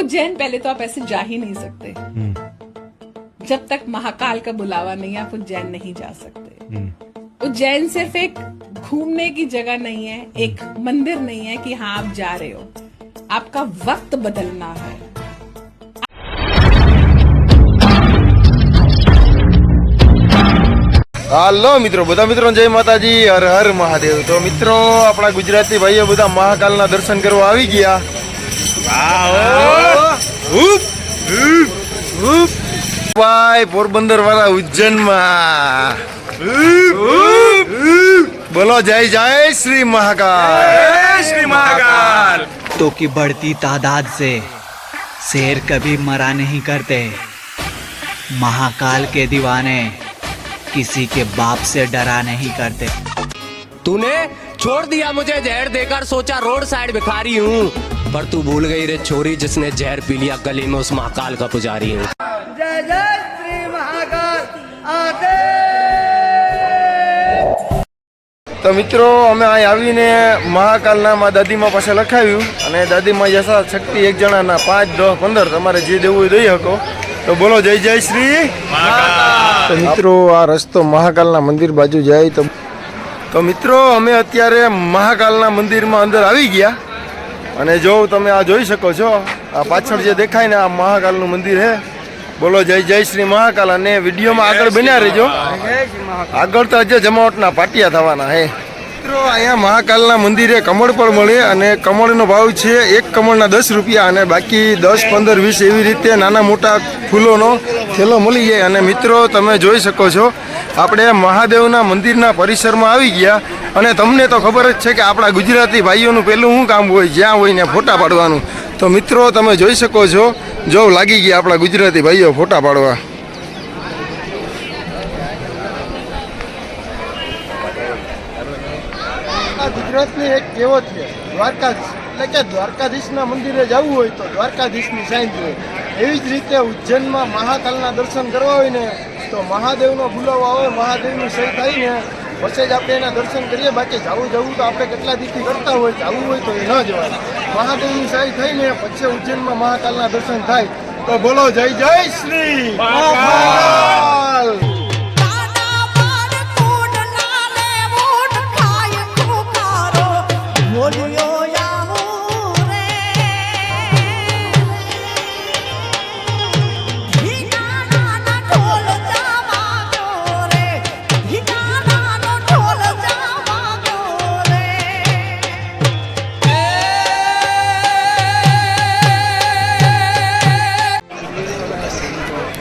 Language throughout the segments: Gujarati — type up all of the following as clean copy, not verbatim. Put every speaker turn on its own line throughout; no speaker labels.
उज्जैन पहले तो आप ऐसे जा ही नहीं सकते। जब तक महाकाल का बुलावा नहीं, आप उज्जैन नहीं जा सकते। उज्जैन सिर्फ एक घूमने की जगह नहीं है, एक मंदिर नहीं है कि हाँ आप जा रहे हो, आपका वक्त बदलना है।
હાલો મિત્રો, બધા મિત્રો જય માતાજી, હર હર મહાદેવ। તો મિત્રો આપણા ગુજરાતી ભાઈઓ બધા મહાકાલના દર્શન કરવા આવી ગયા। ભાઈ પોરબંદર વાળા ઉજ્જૈનમાં બોલો જય જય શ્રી महाकाल।
श्री महाकाल।
तो की बढ़ती तादाद से शेर कभी मरा नहीं करते। महाकाल के दीवाने किसी के बाप से डरा नहीं करते।
तूने छोड़ दिया मुझे जहर देकर, सोचा रोड साइड भिखारी हूँ, पर तू भूल गई रे छोरी जिसने जहर पी लिया, गले में उस महाकाल का पुजारी हूँ।
जय जय श्री महाकाल आते।
તો મિત્રો અમે અહીં આવીને મહાકાલના માં દાદીમા પાસે લખાવ્યું અને દાદીમા યથાશક્તિ એક જણાના 5, 10, 15 તમારે જે દેવું હોય દઈ શકો। તો બોલો જય જય શ્રી મહાકાલ। તો મિત્રો આ રસ્તો મહાકાલના મંદિર બાજુ જાય। તો મિત્રો અમે અત્યારે મહાકાલના મંદિરમાં અંદર આવી ગયા અને જો તમે આ જોઈ શકો છો, આ પાછળ જે દેખાય ને આ મહાકાલનું મંદિર છે। બોલો જય જય શ્રી મહાકાલ। અને વિડીયોમાં આગળ બન્યા રહેજો, આગળ તો આજે જમાવટના પાટિયા થવાના છે। મિત્રો અહીંયા મહાકાલના મંદિરે કમળ પણ મળે અને કમળનો ભાવ છે એક કમળના 10 રૂપિયા અને બાકી 10, 15, 20 એવી રીતે નાના મોટા ફૂલોનો થેલો મળી જાય। અને મિત્રો તમે જોઈ શકો છો આપણે મહાદેવના મંદિરના પરિસરમાં આવી ગયા અને તમને તો ખબર જ છે કે આપણા ગુજરાતી ભાઈઓનું પહેલું શું કામ હોય, જ્યાં હોય ને ફોટા પાડવાનું। તો મિત્રો તમે જોઈ શકો છો, જો લાગી ગયા આપણા ગુજરાતી ભાઈઓ ફોટા પાડવા। ગુજરાતની એક કહેવત છે, દ્વારકાધીશ એટલે કે દ્વારકાધીશના મંદિરે જવું હોય તો દ્વારકાધીશની સાઈન જોઈએ। એવી જ રીતે ઉજ્જૈનમાં મહાકાલના દર્શન કરવા હોય ને તો મહાદેવનો બોલાવો આવે, મહાદેવની સહી થાય ને પછી જ આપણે એના દર્શન કરીએ। બાકી જવું તો આપણે કેટલા દીથી કરતા હોય, જવું હોય તો એ ન જવાય। મહાદેવની સહી થઈને પછી ઉજ્જૈનમાં મહાકાલના દર્શન થાય। તો બોલો જય જય શ્રી મહાકાલ।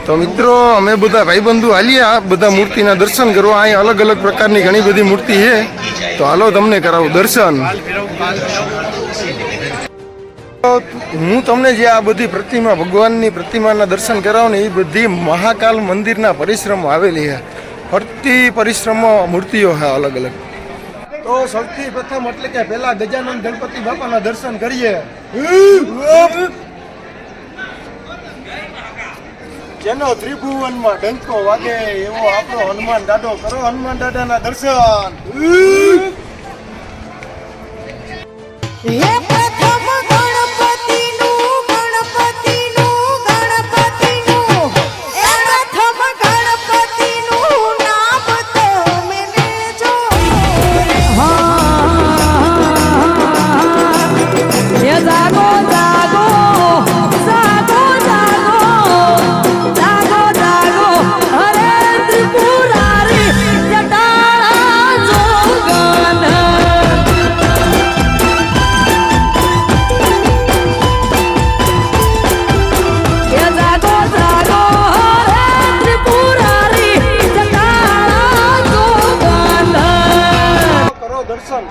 તો મિત્રો અમે બધા ભાઈબંધુ હાલ્યા બધા મૂર્તિના દર્શન કરવા। અહીંયા અલગ અલગ પ્રકારની ઘણી બધી મૂર્તિ છે, તો હાલો તમને કરાવું દર્શન। હું તમને જે આ બધી પ્રતિમા, ભગવાનની પ્રતિમાના દર્શન કરાવું ને એ બધી મહાકાલ મંદિરના પરિશ્રમમાં આવેલી છે। ફરતી પરિશ્રમમાં મૂર્તિઓ છે અલગ અલગ। તો સૌથી પ્રથમ એટલે કે પહેલા ગજાનંદ ગણપતિ બાપાના દર્શન કરીએ, જેનો ત્રિભુવનમાં ડંકો વાગે એવો આપણો હનુમાન દાદો। કરો હનુમાન દાદાના દર્શન।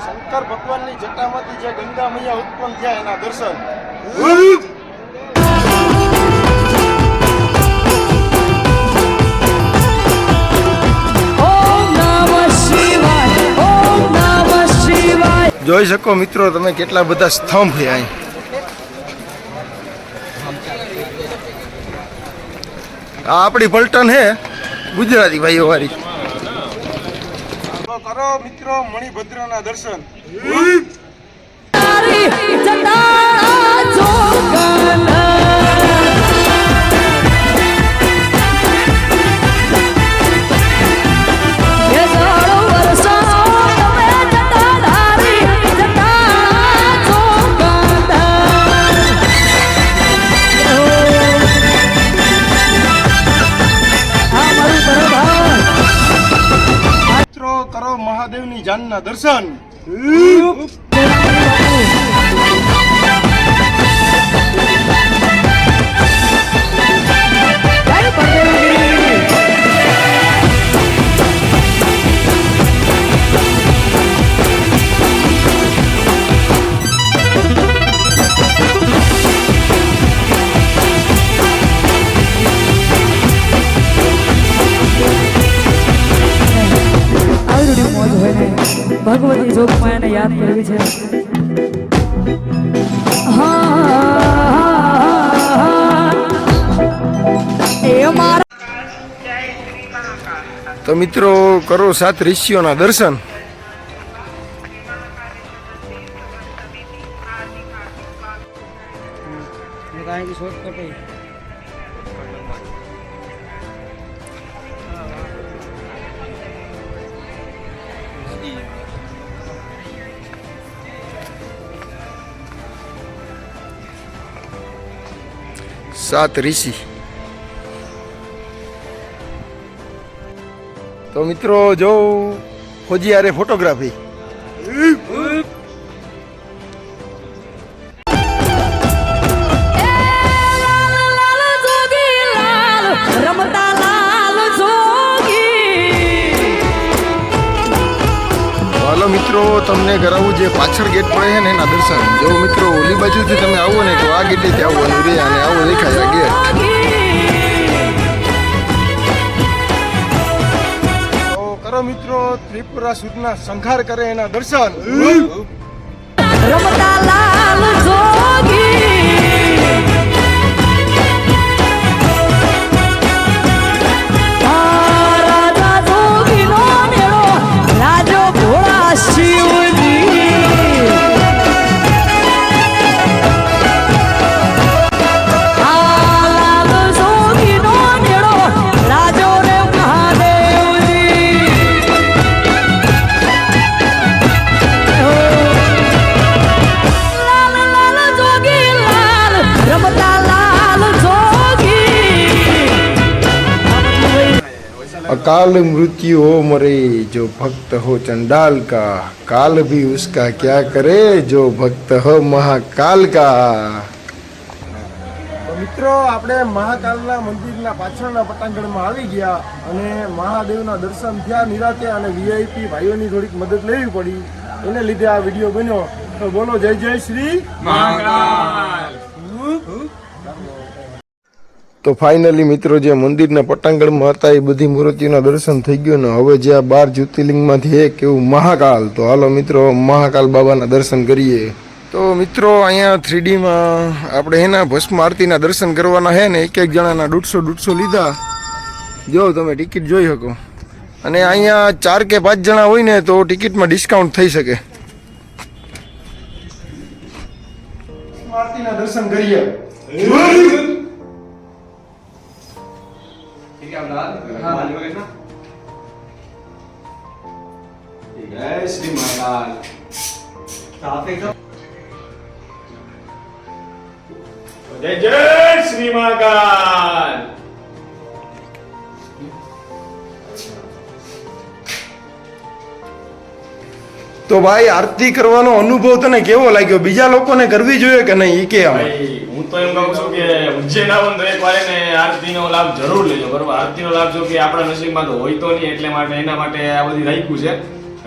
શંકર ભગવાનની જટામાંથી જે ગંગા મૈયા ઉત્પન્ન થયા એના દર્શન। જોઈ શકો મિત્રો તમે કેટલા બધા સ્તંભ છે અહીં। આ આપણી પલટન છે ગુજરાતી ભાઈઓ વાળી। કરો મિત્રો મણિભદ્રના દર્શન। જટા ભગવાનના દર્શન.
આવડી મોજ હોય ને ભગવતી જોગમાં એને યાદ કરવી છે. એ મારા
તો મિત્રો કરો 7 ઋષિઓના દર્શન. સાત ઋષિ. તો મિત્રો જો ફોજીયારે ફોટોગ્રાફી.
રમતા લાલ જોગી.
હાલો મિત્રો તમને કરાવું જે પાછળ ગેટ પડે છે ને એના દર્શન. જો મિત્રો ઓલી બાજુથી તમે આવો ને તો આ ગેટેથી આવવાનું રે અને આવો દેખાય આ ગેટ. તો કરો મિત્રો ત્રિપુરા સુદના સંહાર કરે એના દર્શન.
રમતા લાલ જોગી. આ રાજા જોગીનો મેળો રાજો ભોળા શિવજી. આ લાલ જોગીનો મેળો રાજો રે મહાદેવજી. લાલ લાલ જોગી લાલ રમતા લાલ જોગી.
अकाल मृत्यु हो मरे जो भक्त हो चंडाल का, काल भी उसका क्या करे जो भक्त हो महाकाल का. મિત્રો આપણે મહાકાલના મંદિરના પાછળના પટાંગણમાં આવી ગયા અને મહાદેવના દર્શન થયા નિરાતે અને વીઆઈપી ભાઈઓની થોડીક મદદ લેવી પડી એને લીધે આ વિડીયો બન્યો. તો બોલો જય જય શ્રી મહાકાલ. તો ફાઇનલી મિત્રો જે મંદિરના પટાંગણમાં હતા એ બધી મૂર્તિઓના દર્શન થઈ ગયું ને હવે જે આ 12 જ્યોતિર્લિંગમાંથી એક એવું મહાકાલ. તો હાલો મિત્રો મહાકાલ બાબાના દર્શન કરીએ. તો મિત્રો અહીંયા 3Dમાં આપણે એના ભસ્મ આરતીના દર્શન કરવાના છે ને એક જણાના 150 લીધા. જો તમે ટિકિટ જોઈ શકો અને અહીંયા 4 કે 5 જણા હોય ને તો ટિકિટમાં ડિસ્કાઉન્ટ થઈ શકે. આરતીના દર્શન કરીએ.
जय जय श्री महाकाल.
તો ભાઈ આરતી કરવાનો અનુભવ તને કેવો લાગ્યો? બીજા લોકોને કરવી જોઈએ કે નહીં? કે
ભાઈ હું તો એમ કહું છું કે ઉજ્જૈન આવો તો એકવાર એને આરતીનો લાભ જરૂર લેજો. બરોબર, આરતીનો લાભ જો કે આપણા નસીબમાં તો હોય તો નહીં, એટલે માટે એના માટે આ બધી રાખ્યું છે.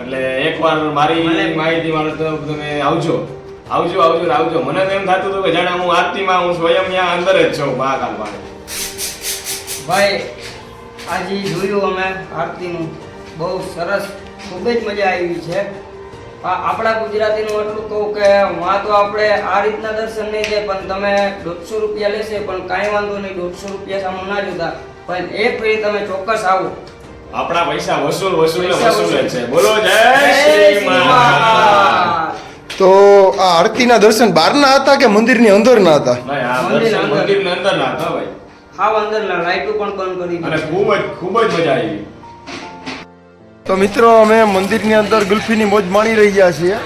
એટલે એકવાર મારી માહિતી માટે તો તમે આવજો આવજો આવજો ને આવજો. મને તો એમ થતું હતું કે જાણે હું આરતીમાં હું સ્વયં ત્યાં અંદર જ છું મહાકાલ પાસે.
ભાઈ આજે જોયું અમે આરતીનું, બહુ સરસ, ખૂબ જ મજા આવી છે. આપણા ગુજરાતીનું એટલું કહું કે વાં તો આપણે આ રીતના દર્શન નહીં થાય, પણ તમે 150 રૂપિયા લેશે પણ કાંઈ વાંધો નહીં, 150 રૂપિયા સામે ના જોતા, પણ એક ફેરી તમે ચોક્કસ આવો.
આપણા પૈસા વસૂલ વસૂલ જ છે. બોલો જય શ્રી મહાકાલ.
તો આ આરતીના દર્શન બહારના હતા કે મંદિરની અંદરના હતા?
ભાઈ આ દર્શન મંદિરની અંદરના હતા ભાઈ.
હાવ અંદરના લાઈટો પણ બંધ કરી
અને ખૂબ જ મજા આવી.
તો મિત્રો અમે મંદિરની અંદર ગુલ્ફીની મોજ માણી રહ્યા છીએ.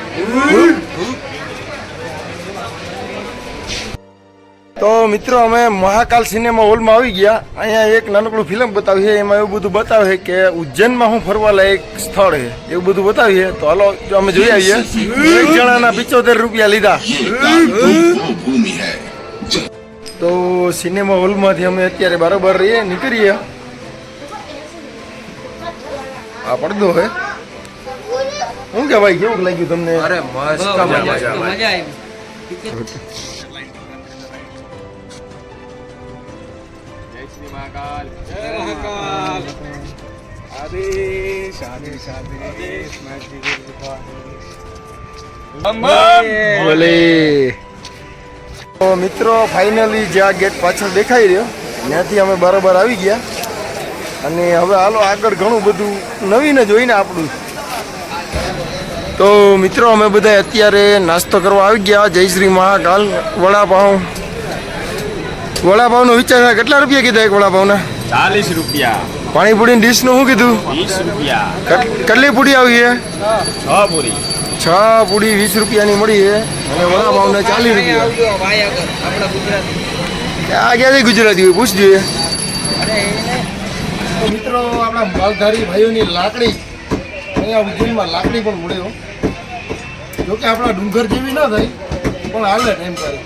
તો મિત્રો અમે મહાકાલ સિનેમા હોલમાં આવી ગયા. અહીંયા એક નાનકડું ફિલ્મ બતાવી છે. એમાં એવું બધું બતાવે છે કે ઉજ્જૈનમાં હું ફરવા લાયક સ્થળ છે એવું બધું બતાવીએ. તો હાલો જો અમે જોઈ આવીએ. એક જણાના 75 રૂપિયા લીધા. તો સિનેમા હોલમાંથી અમે અત્યારે બરાબર નીકળીએ. આ પડદો હે. શું કે ભાઈ કેવું લાગ્યું તમને?
અરે મસ્ત મજા આવી.
ભલે. તો મિત્રો ફાઇનલી જે આ ગેટ પાછળ દેખાઈ રહ્યો ત્યાંથી અમે બરાબર આવી ગયા. અને હવે હાલો આગળ ઘણું બધું નવીન જ હોય ને આપણું. તો મિત્રો અમે બધા અત્યારે નાસ્તો કરવા આવી ગયા. જય શ્રી મહાકાલ. વડાપાવનો વિચાર છે. કેટલા રૂપિયા કીધા એક વડાપાવના?
40 રૂપિયા.
પાણીપુરી ડીશનું શું કીધું?
20 રૂપિયા.
કેટલી પૂરી આવી છે?
6 પૂરી.
6 પૂરી 20 રૂપિયાની મળી છે. અને વડાપાવના 40 રૂપિયા.
આપણા ગુજરાતી.
આ ક્યાંથી ગુજરાતી હોય પૂછજો. મિત્રો આપણા માલધારી ભાઈઓની લાકડી અહીંયા ઉજ્જૈનમાં લાકડી પણ મળે. જોકે આપણા ડુંગર જેવી ના થાય પણ હાલે ટાઈમ કરે.